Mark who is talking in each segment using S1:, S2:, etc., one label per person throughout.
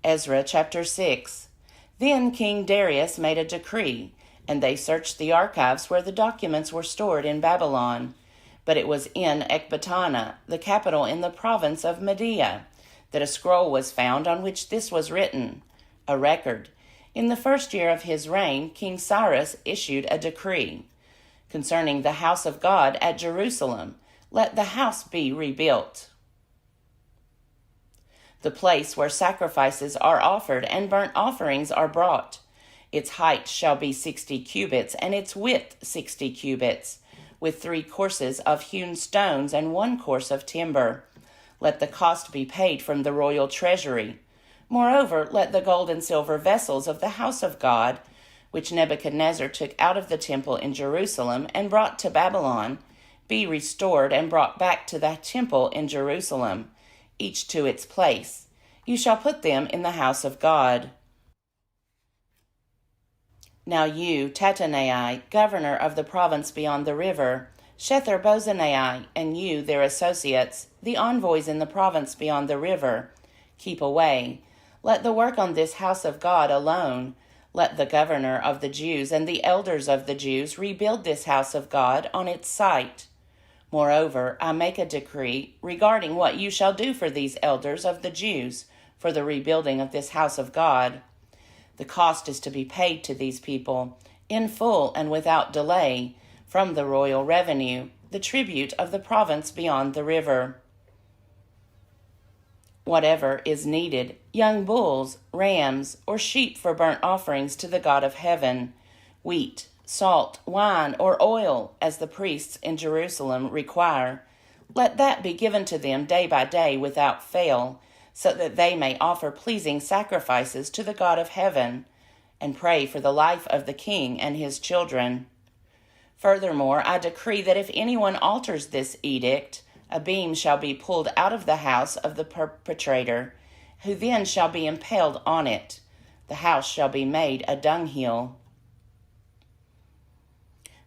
S1: Ezra chapter 6. Then King Darius made a decree, and they searched the archives where the documents were stored in Babylon. But it was in Ecbatana, the capital in the province of Media, that a scroll was found on which this was written, a record. In the first year of his reign, King Cyrus issued a decree concerning the house of God at Jerusalem. Let the house be rebuilt, the place where sacrifices are offered and burnt offerings are brought. Its height shall be 60 cubits, and its width 60 cubits, with 3 courses of hewn stones and 1 course of timber. Let the cost be paid from the royal treasury. Moreover, let the gold and silver vessels of the house of God, which Nebuchadnezzar took out of the temple in Jerusalem and brought to Babylon, be restored and brought back to the temple in Jerusalem, each to its place. You shall put them in the house of God. Now you, Tattenai, governor of the province beyond the river, Shether-bozenai, and you, their associates, the envoys in the province beyond the river, keep away. Let the work on this house of God alone. Let the governor of the Jews and the elders of the Jews rebuild this house of God on its site. Moreover, I make a decree regarding what you shall do for these elders of the Jews for the rebuilding of this house of God. The cost is to be paid to these people, in full and without delay, from the royal revenue, the tribute of the province beyond the river. Whatever is needed, young bulls, rams, or sheep for burnt offerings to the God of heaven, wheat, salt, wine, or oil, as the priests in Jerusalem require, let that be given to them day by day without fail, so that they may offer pleasing sacrifices to the God of heaven, and pray for the life of the king and his children. Furthermore, I decree that if anyone alters this edict, a beam shall be pulled out of the house of the perpetrator, who then shall be impaled on it. The house shall be made a dunghill.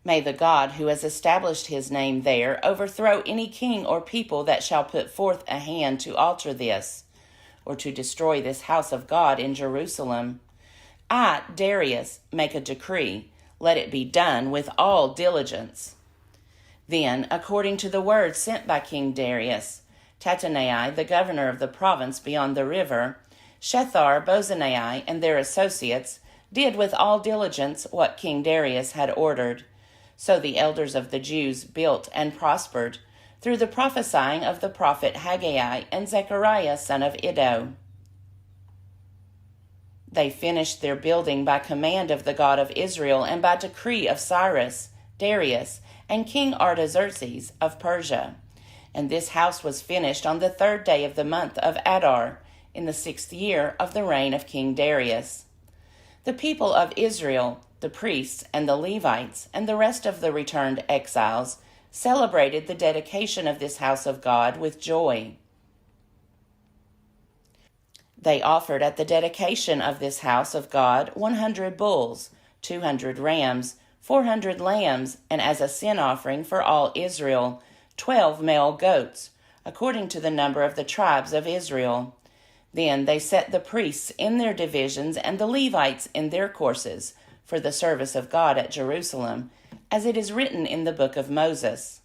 S1: May the God who has established his name there overthrow any king or people that shall put forth a hand to alter this, or to destroy this house of God in Jerusalem. I, Darius, make a decree. Let it be done with all diligence. Then, according to the word sent by King Darius, Tattenai, the governor of the province beyond the river, Shether-bozenai, and their associates, did with all diligence what King Darius had ordered. So the elders of the Jews built and prospered, through the prophesying of the prophet Haggai and Zechariah son of Iddo. They finished their building by command of the God of Israel and by decree of Cyrus, Darius, and King Artaxerxes of Persia. And this house was finished on the 3rd day of the month of Adar, in the 6th year of the reign of King Darius. The people of Israel, the priests and the Levites, and the rest of the returned exiles, celebrated the dedication of this house of God with joy. They offered at the dedication of this house of God 100 bulls, 200 rams, 400 lambs, and as a sin offering for all Israel, 12 male goats, according to the number of the tribes of Israel. Then they set the priests in their divisions and the Levites in their courses for the service of God at Jerusalem, as it is written in the book of Moses.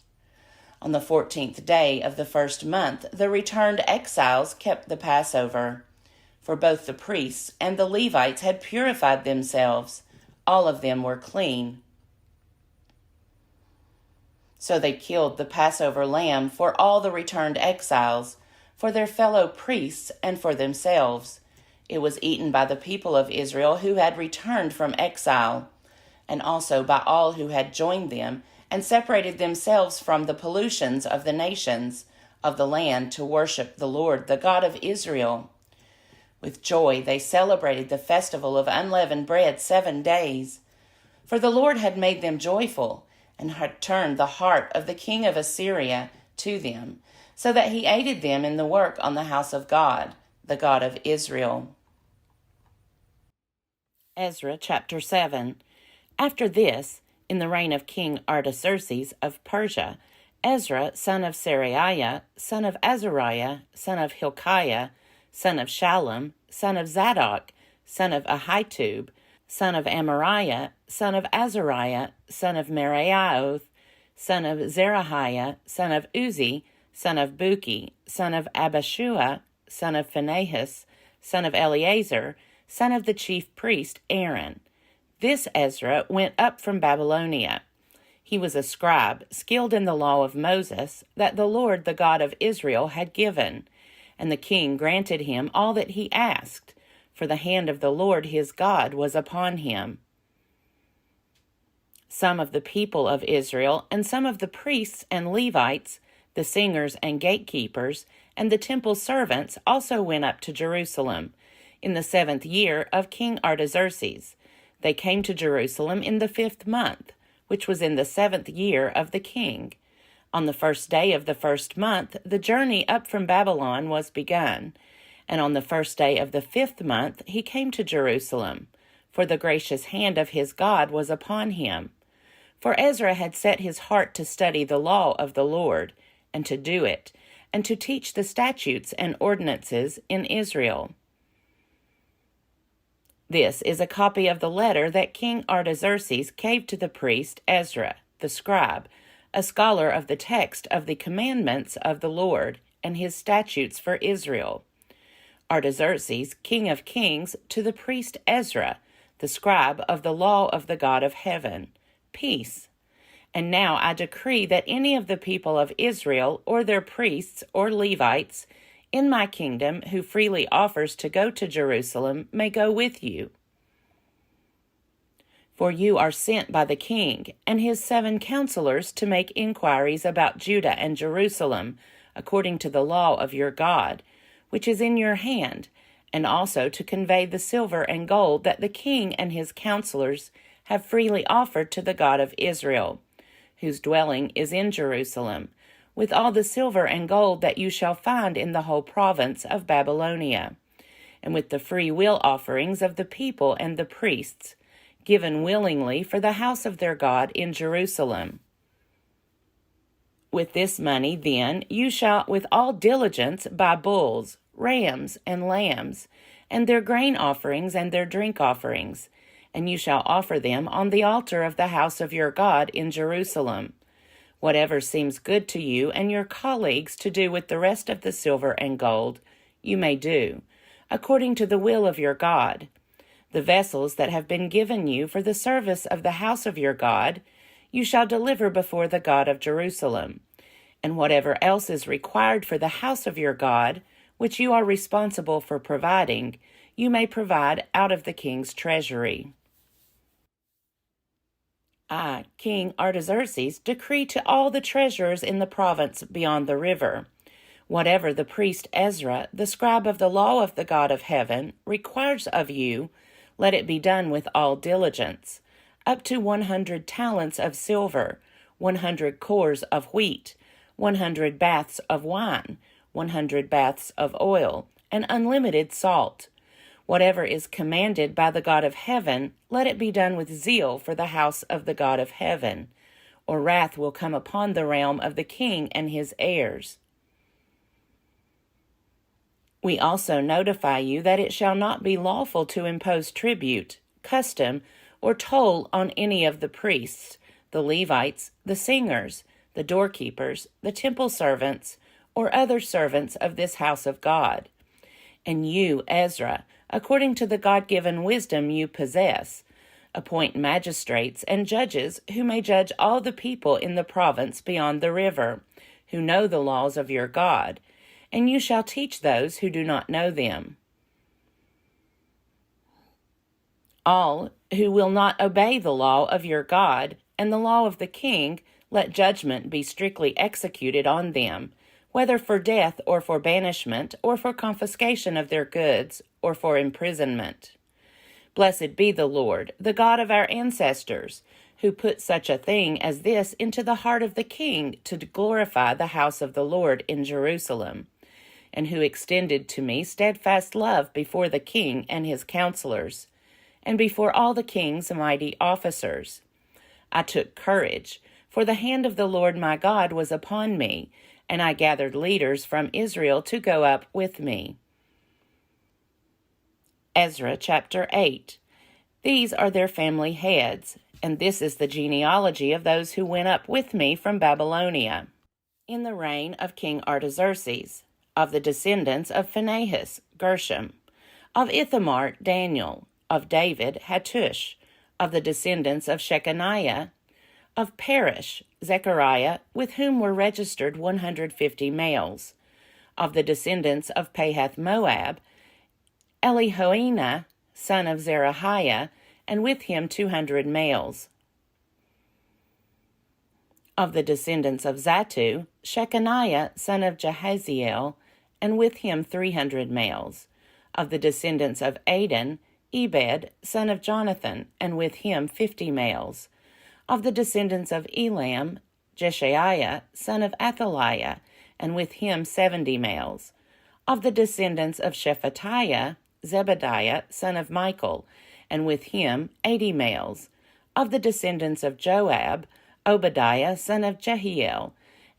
S1: On the 14th day of the 1st month, the returned exiles kept the Passover. For both the priests and the Levites had purified themselves. All of them were clean. So they killed the Passover lamb for all the returned exiles, for their fellow priests and for themselves. It was eaten by the people of Israel who had returned from exile, and also by all who had joined them and separated themselves from the pollutions of the nations of the land to worship the Lord, the God of Israel. With joy they celebrated the festival of unleavened bread 7 days. For the Lord had made them joyful, and had turned the heart of the king of Assyria to them, so that he aided them in the work on the house of God, the God of Israel. Ezra chapter 7. After this, in the reign of King Artaxerxes of Persia, Ezra, son of Seraiah, son of Azariah, son of Hilkiah, son of Shallum, son of Zadok, son of Ahitub, son of Amariah, son of Azariah, son of Meraioth, son of Zerahiah, son of Uzi, son of Buki, son of Abishua, son of Phinehas, son of Eleazar, son of the chief priest Aaron. This Ezra went up from Babylonia. He was a scribe, skilled in the law of Moses, that the Lord, the God of Israel, had given. And the king granted him all that he asked, for the hand of the Lord his God was upon him. Some of the people of Israel, and some of the priests and Levites, the singers and gatekeepers, and the temple servants also went up to Jerusalem in the 7th year of King Artaxerxes. They came to Jerusalem in the 5th month, which was in the 7th year of the king. On the 1st day of the 1st month, the journey up from Babylon was begun, and on the 1st day of the 5th month he came to Jerusalem, for the gracious hand of his God was upon him. For Ezra had set his heart to study the law of the Lord, and to do it, and to teach the statutes and ordinances in Israel. This is a copy of the letter that King Artaxerxes gave to the priest Ezra, the scribe, a scholar of the text of the commandments of the Lord and his statutes for Israel. Artaxerxes, king of kings, to the priest Ezra, the scribe of the law of the God of heaven, peace. And now I decree that any of the people of Israel, or their priests or Levites, in my kingdom, who freely offers to go to Jerusalem, may go with you. For you are sent by the king and his 7 counselors to make inquiries about Judah and Jerusalem, according to the law of your God, which is in your hand, and also to convey the silver and gold that the king and his counselors have freely offered to the God of Israel, whose dwelling is in Jerusalem, with all the silver and gold that you shall find in the whole province of Babylonia, and with the free will offerings of the people and the priests, given willingly for the house of their God in Jerusalem. With this money, then, you shall with all diligence buy bulls, rams, and lambs, and their grain offerings and their drink offerings, and you shall offer them on the altar of the house of your God in Jerusalem. Whatever seems good to you and your colleagues to do with the rest of the silver and gold, you may do, according to the will of your God. The vessels that have been given you for the service of the house of your God, you shall deliver before the God of Jerusalem. And whatever else is required for the house of your God, which you are responsible for providing, you may provide out of the king's treasury. I, King Artaxerxes, decree to all the treasurers in the province beyond the river, whatever the priest Ezra, the scribe of the law of the God of heaven, requires of you, let it be done with all diligence, up to 100 talents of silver, 100 cores of wheat, 100 baths of wine, 100 baths of oil, and unlimited salt. Whatever is commanded by the God of heaven, let it be done with zeal for the house of the God of heaven, or wrath will come upon the realm of the king and his heirs. We also notify you that it shall not be lawful to impose tribute, custom, or toll on any of the priests, the Levites, the singers, the doorkeepers, the temple servants, or other servants of this house of God. And you, Ezra, according to the God-given wisdom you possess, appoint magistrates and judges who may judge all the people in the province beyond the river, who know the laws of your God, and you shall teach those who do not know them. All who will not obey the law of your God and the law of the king, let judgment be strictly executed on them, whether for death or for banishment or for confiscation of their goods or for imprisonment. Blessed be the Lord, the God of our ancestors, who put such a thing as this into the heart of the king to glorify the house of the Lord in Jerusalem, and who extended to me steadfast love before the king and his counselors, and before all the king's mighty officers. I took courage, for the hand of the Lord my God was upon me, and I gathered leaders from Israel to go up with me. Ezra chapter 8. These are their family heads, and this is the genealogy of those who went up with me from Babylonia. In the reign of King Artaxerxes, of the descendants of Phinehas, Gershom, of Ithamar, Daniel, of David, Hattush, of the descendants of Shechaniah, of Perish, Zechariah, with whom were registered 150 males, of the descendants of Pahath-Moab, Elihoenah, son of Zerahiah, and with him 200 males. Of the descendants of Zattu, Shechaniah, son of Jahaziel, and with him 300 males. Of the descendants of Adin, Ebed, son of Jonathan, and with him 50 males. Of the descendants of Elam, Jeshaiah, son of Athaliah, and with him 70 males. Of the descendants of Shephatiah, Zebediah, son of Michael, and with him 80 males. Of the descendants of Joab, Obadiah, son of Jehiel,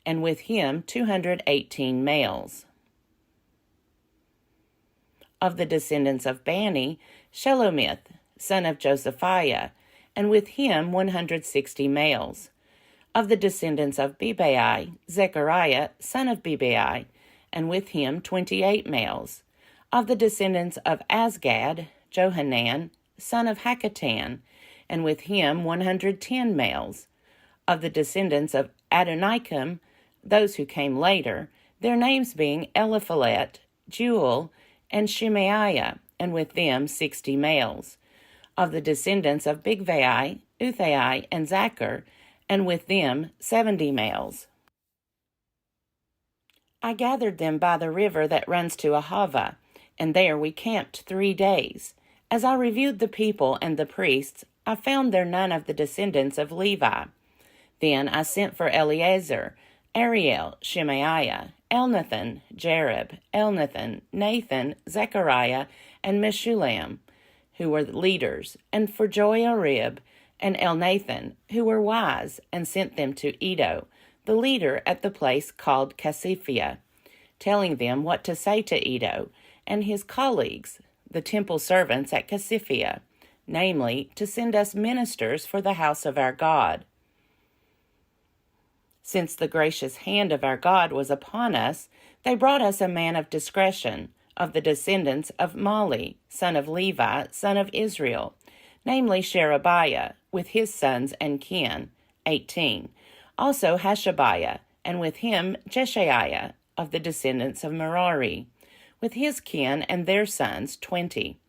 S1: and with him 218 males. Of the descendants of Bani, Shelomith, son of Josephiah, and with him 160 males. Of the descendants of Bebai, Zechariah, son of Bebai, and with him 28 males. Of the descendants of Azgad, Johanan, son of Hakatan, and with him 110 males. Of the descendants of Adonikam, those who came later, their names being Eliphalet, Jewel, and Shemaiah, and with them 60 males. Of the descendants of Bigvai, Uthai, and Zachar, and with them 70 males. I gathered them by the river that runs to Ahava, and there we camped 3 days. As I reviewed the people and the priests, I found there none of the descendants of Levi. Then I sent for Eleazar, Ariel, Shemaiah, Elnathan, Jareb, Elnathan, Nathan, Zechariah, and Meshullam, who were leaders, and for Joiarib and Elnathan, who were wise, and sent them to Iddo, the leader at the place called Casiphia, telling them what to say to Iddo and his colleagues, the temple servants at Casiphia, namely, to send us ministers for the house of our God. Since the gracious hand of our God was upon us, they brought us a man of discretion, of the descendants of Mali, son of Levi, son of Israel, namely Sherebiah, with his sons and kin, 18. Also Hashabiah, and with him Jeshaiah, of the descendants of Merari, with his kin and their sons, 20.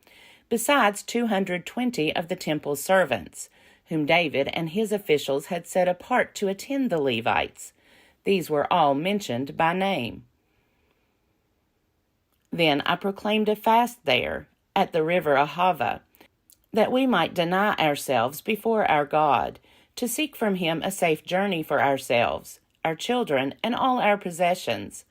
S1: Besides 220 of the temple servants, whom David and his officials had set apart to attend the Levites. These were all mentioned by name. Then I proclaimed a fast there, at the river Ahava, that we might deny ourselves before our God, to seek from him a safe journey for ourselves, our children, and all our possessions.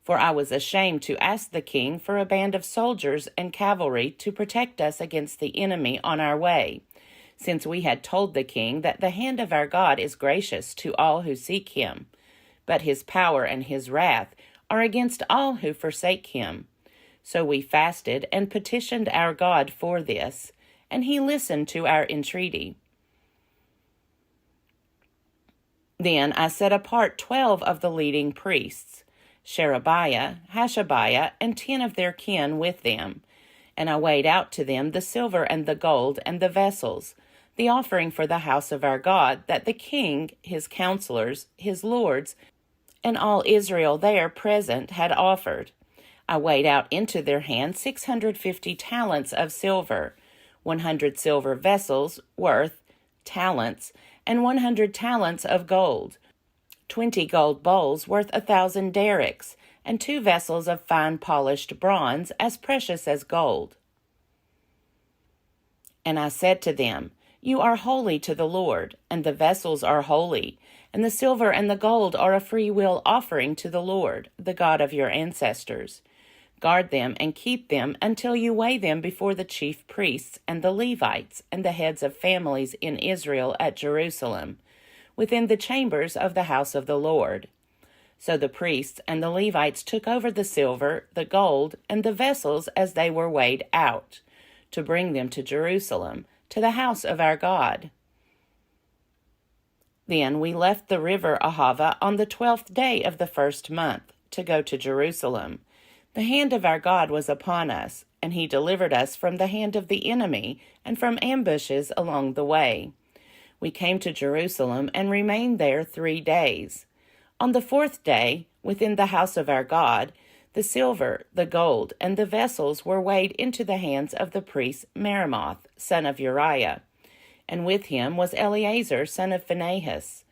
S1: For I was ashamed to ask the king for a band of soldiers and cavalry to protect us against the enemy on our way, since we had told the king that the hand of our God is gracious to all who seek him, but his power and his wrath are against all who forsake him. So we fasted and petitioned our God for this, and he listened to our entreaty. Then I set apart 12 of the leading priests, Sherebiah, Hashabiah, and 10 of their kin with them, and I weighed out to them the silver and the gold and the vessels, the offering for the house of our God, that the king, his counselors, his lords, and all Israel there present had offered. I weighed out into their hand 650 talents of silver, 100 silver vessels worth talents, and 100 talents of gold, 20 gold bowls worth 1,000 derricks, and 2 vessels of fine polished bronze as precious as gold. And I said to them, You are holy to the Lord, and the vessels are holy, and the silver and the gold are a free will offering to the Lord, the God of your ancestors. Guard them and keep them until you weigh them before the chief priests and the Levites and the heads of families in Israel at Jerusalem, within the chambers of the house of the Lord. So the priests and the Levites took over the silver, the gold, and the vessels as they were weighed out, to bring them to Jerusalem, to the house of our God. Then we left the river Ahava on the 12th day of the first month to go to Jerusalem. The hand of our God was upon us, and he delivered us from the hand of the enemy and from ambushes along the way. We came to Jerusalem and remained there 3 days. On the 4th day, within the house of our God, the silver, the gold, and the vessels were weighed into the hands of the priest Meremoth, son of Uriah. And with him was Eleazar, son of Phinehas.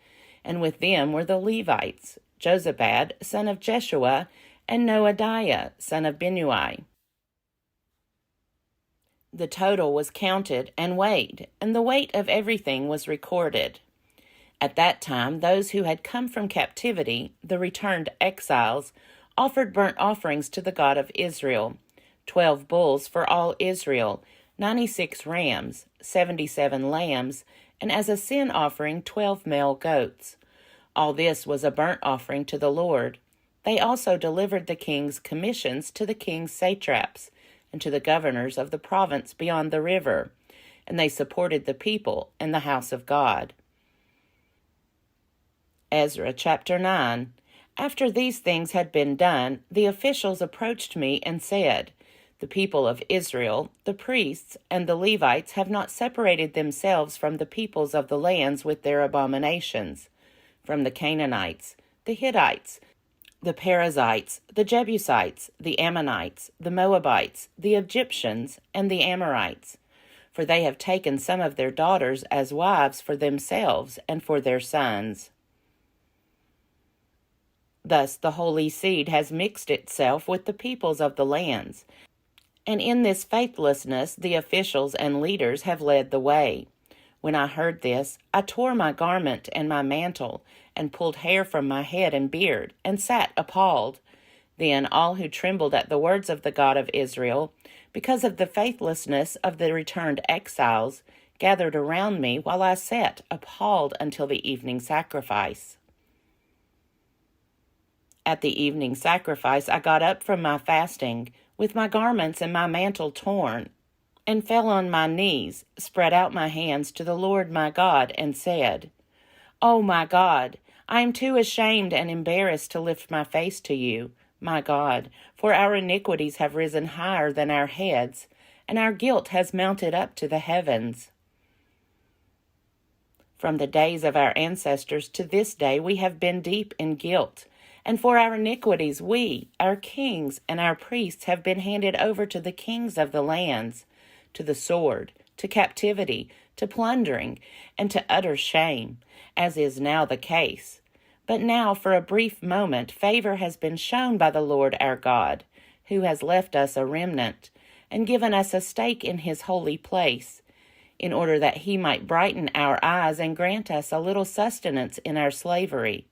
S1: And with them were the Levites, Jozabad, son of Jeshua, and Noadiah, son of Binnui. The total was counted and weighed, and the weight of everything was recorded. At that time, those who had come from captivity, the returned exiles, offered burnt offerings to the God of Israel, 12 bulls for all Israel, 96 rams, 77 lambs, and as a sin offering 12 male goats. All this was a burnt offering to the Lord. They also delivered the king's commissions to the king's satraps and to the governors of the province beyond the river, and they supported the people and the house of God. Ezra chapter 9. After these things had been done, the officials approached me and said, "The people of Israel, the priests, and the Levites have not separated themselves from the peoples of the lands with their abominations, from the Canaanites, the Hittites, the Perizzites, the Jebusites, the Ammonites, the Moabites, the Egyptians, and the Amorites. For they have taken some of their daughters as wives for themselves and for their sons. Thus the holy seed has mixed itself with the peoples of the lands, and in this faithlessness the officials and leaders have led the way. When I heard this, I tore my garment and my mantle, and pulled hair from my head and beard, and sat appalled. Then all who trembled at the words of the God of Israel, because of the faithlessness of the returned exiles, gathered around me while I sat appalled until the evening sacrifice. At the evening sacrifice I got up from my fasting, with my garments and my mantle torn, and fell on my knees, spread out my hands to the Lord my God, and said, "O my God, I am too ashamed and embarrassed to lift my face to you, my God, for our iniquities have risen higher than our heads, and our guilt has mounted up to the heavens. From the days of our ancestors to this day we have been deep in guilt, and for our iniquities we, our kings, and our priests have been handed over to the kings of the lands, to the sword, to captivity, to plundering, and to utter shame, as is now the case. But now for a brief moment favor has been shown by the Lord our God, who has left us a remnant, and given us a stake in his holy place, in order that he might brighten our eyes and grant us a little sustenance in our slavery.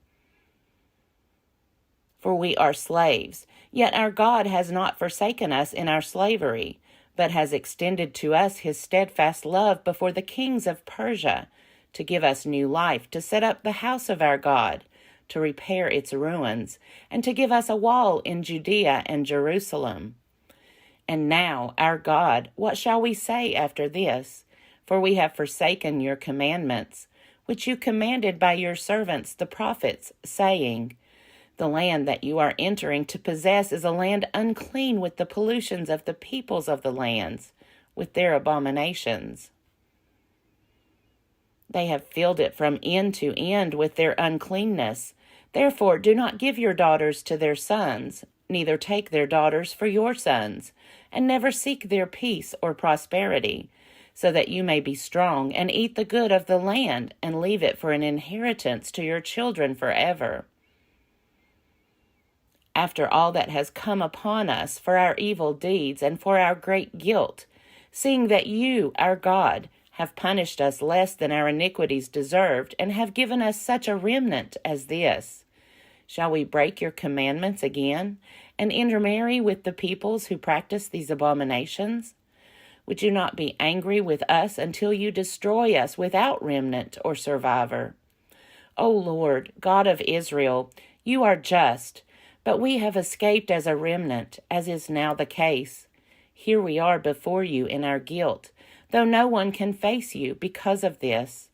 S1: For we are slaves, yet our God has not forsaken us in our slavery, but has extended to us his steadfast love before the kings of Persia, to give us new life, to set up the house of our God, to repair its ruins, and to give us a wall in Judea and Jerusalem. And now, our God, what shall we say after this? For we have forsaken your commandments, which you commanded by your servants the prophets, saying, the land that you are entering to possess is a land unclean with the pollutions of the peoples of the lands, with their abominations. They have filled it from end to end with their uncleanness. Therefore do not give your daughters to their sons, neither take their daughters for your sons, and never seek their peace or prosperity, so that you may be strong and eat the good of the land and leave it for an inheritance to your children forever. After all that has come upon us for our evil deeds and for our great guilt, seeing that you, our God, have punished us less than our iniquities deserved, and have given us such a remnant as this, shall we break your commandments again, and intermarry with the peoples who practice these abominations? Would you not be angry with us until you destroy us without remnant or survivor? O Lord, God of Israel, you are just, but we have escaped as a remnant, as is now the case. Here we are before you in our guilt, though no one can face you because of this.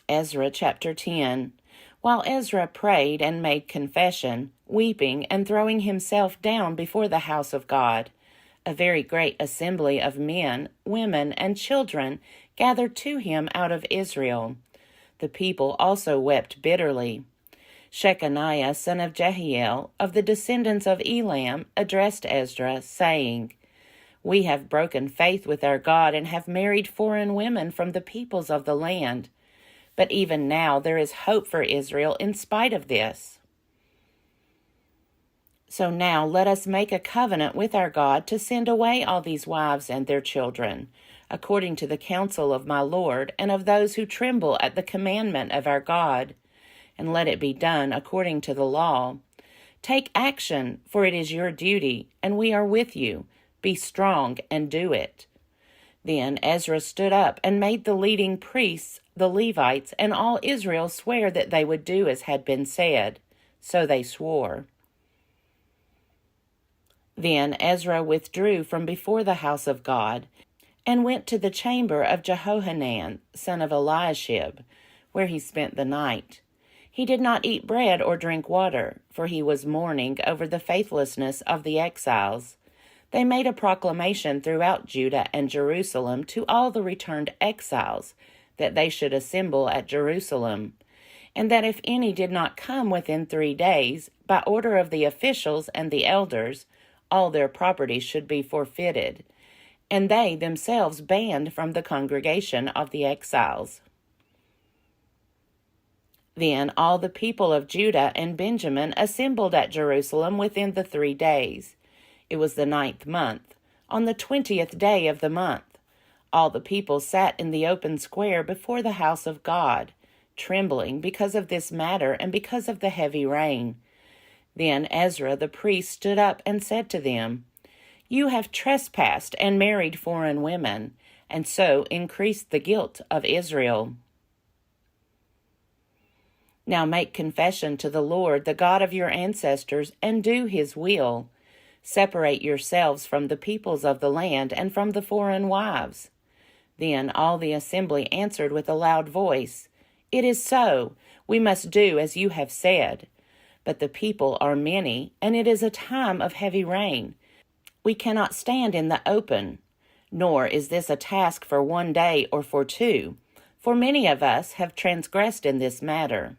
S1: Ezra chapter 10. While Ezra prayed and made confession, weeping and throwing himself down before the house of God, a very great assembly of men, women, and children gathered to him out of Israel. The people also wept bitterly. Shechaniah, son of Jehiel, of the descendants of Elam, addressed Ezra, saying, We have broken faith with our God and have married foreign women from the peoples of the land. But even now there is hope for Israel in spite of this. So now let us make a covenant with our God to send away all these wives and their children, according to the counsel of my Lord and of those who tremble at the commandment of our God, and let it be done according to the law. Take action, for it is your duty, and we are with you. Be strong and do it. Then Ezra stood up and made the leading priests, the Levites, and all Israel swear that they would do as had been said. So they swore. Then Ezra withdrew from before the house of God and went to the chamber of Jehohanan, son of Eliashib, where he spent the night. He did not eat bread or drink water, for he was mourning over the faithlessness of the exiles. They made a proclamation throughout Judah and Jerusalem to all the returned exiles that they should assemble at Jerusalem, and that if any did not come within 3 days, by order of the officials and the elders, all their property should be forfeited, and they themselves banned from the congregation of the exiles. Then all the people of Judah and Benjamin assembled at Jerusalem within the 3 days. It was the 9th month, on the 20th day of the month. All the people sat in the open square before the house of God, trembling because of this matter and because of the heavy rain. Then Ezra the priest stood up and said to them, You have trespassed and married foreign women, and so increased the guilt of Israel. Now make confession to the Lord, the God of your ancestors, and do his will. Separate yourselves from the peoples of the land and from the foreign wives. Then all the assembly answered with a loud voice, It is so. We must do as you have said. But the people are many, and it is a time of heavy rain. We cannot stand in the open. Nor is this a task for 1 day or for 2, for many of us have transgressed in this matter.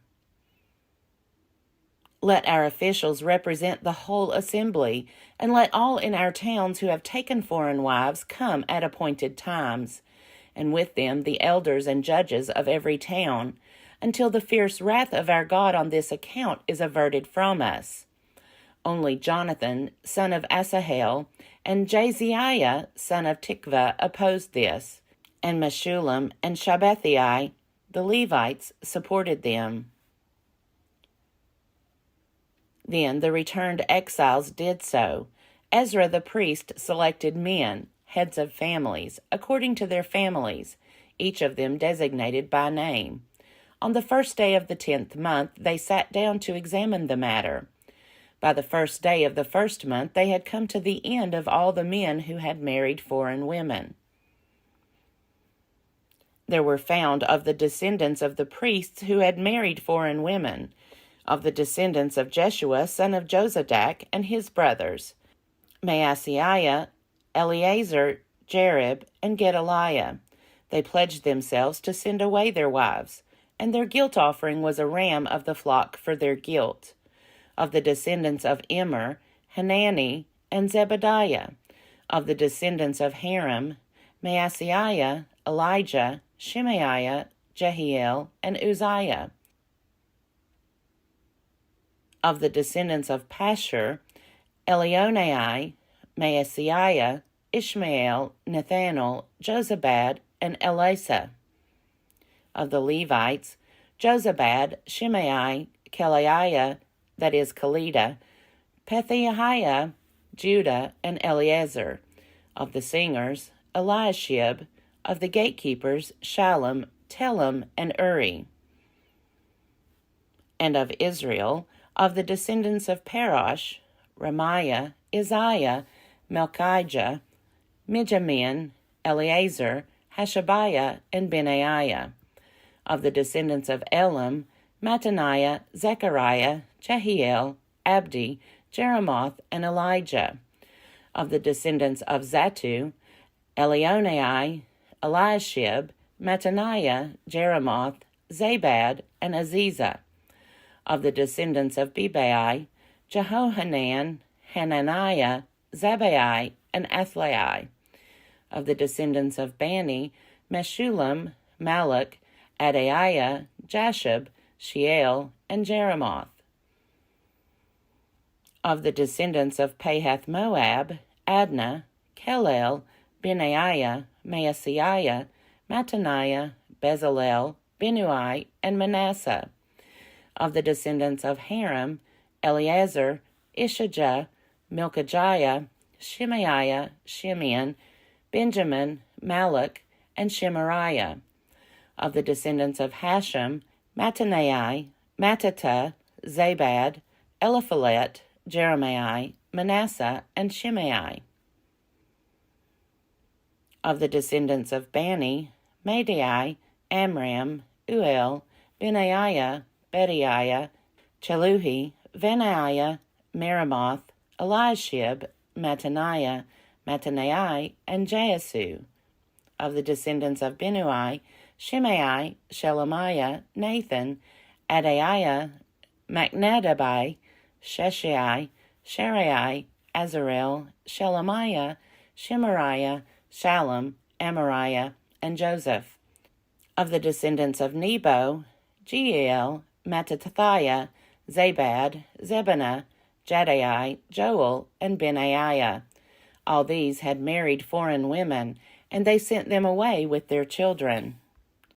S1: Let our officials represent the whole assembly, and let all in our towns who have taken foreign wives come at appointed times, and with them the elders and judges of every town, until the fierce wrath of our God on this account is averted from us. Only Jonathan, son of Asahel, and Jaziah, son of Tikvah, opposed this, and Meshullam and Shabbethai, the Levites, supported them. Then the returned exiles did so. Ezra the priest selected men, heads of families, according to their families, each of them designated by name. On the 1st day of the 10th month they sat down to examine the matter. By the 1st day of the 1st month they had come to the end of all the men who had married foreign women. There were found of the descendants of the priests who had married foreign women, of the descendants of Jeshua, son of Jozadak, and his brothers, Maaseiah, Eleazar, Jarib, and Gedaliah. They pledged themselves to send away their wives, and their guilt offering was a ram of the flock for their guilt. Of the descendants of Immer, Hanani, and Zebediah. Of the descendants of Haram, Maaseiah, Elijah, Shemaiah, Jehiel, and Uzziah. Of the descendants of Pashur, Elionai, Maaseiah, Ishmael, Nathanael, Jozabad, and Elasa. Of the Levites, Jozabad, Shimei, Kelaiah, that is Kelida, Pethahiah, Judah, and Eleazar. Of the singers, Eliashib. Of the gatekeepers, Shallum, Telem, and Uri. And of Israel, of the descendants of Parosh, Ramiah, Isaiah, Melchijah, Mijamin, Eleazar, Hashabiah, and Benaiah. Of the descendants of Elam, Mattaniah, Zechariah, Jehiel, Abdi, Jeremoth, and Elijah. Of the descendants of Zattu, Elionai, Eliashib, Mattaniah, Jeremoth, Zabad, and Aziza. Of the descendants of Bebai, Jehohanan, Hananiah, Zabbai, and Athlai. Of the descendants of Bani, Meshullam, Malach, Adaiah, Jashub, Sheal, and Jeremoth. Of the descendants of Pahath Moab, Adnah, Kelel, Benaiah, Maaseiah, Mattaniah, Bezalel, Benui, and Manasseh. Of the descendants of Haram, Eleazar, Ishijah, Milkajiah, Shemaiah, Shimeon, Benjamin, Malach, and Shemariah. Of the descendants of Hashem, Mattanai, Mattata, Zabad, Eliphalet, Jeremiah, Manasseh, and Shimei. Of the descendants of Bani, Madai, Amram, Uel, Benaiah, Bediah, Cheluhi, Venaiah, Meremoth, Eliashib, Mattaniah, Mattanai, and Jesu. Of the descendants of Benui, Shimei, Shelemiah, Nathan, Adaiah, Macnadabai, Sheshai, Sherai, Azarel, Shelemiah, Shemariah, Shallum, Amariah, and Joseph. Of the descendants of Nebo, Jeiel, Mattathiah, Zabad, Zebaniah, Jaddai, Joel, and Benaiah. All these had married foreign women, and they sent them away with their children.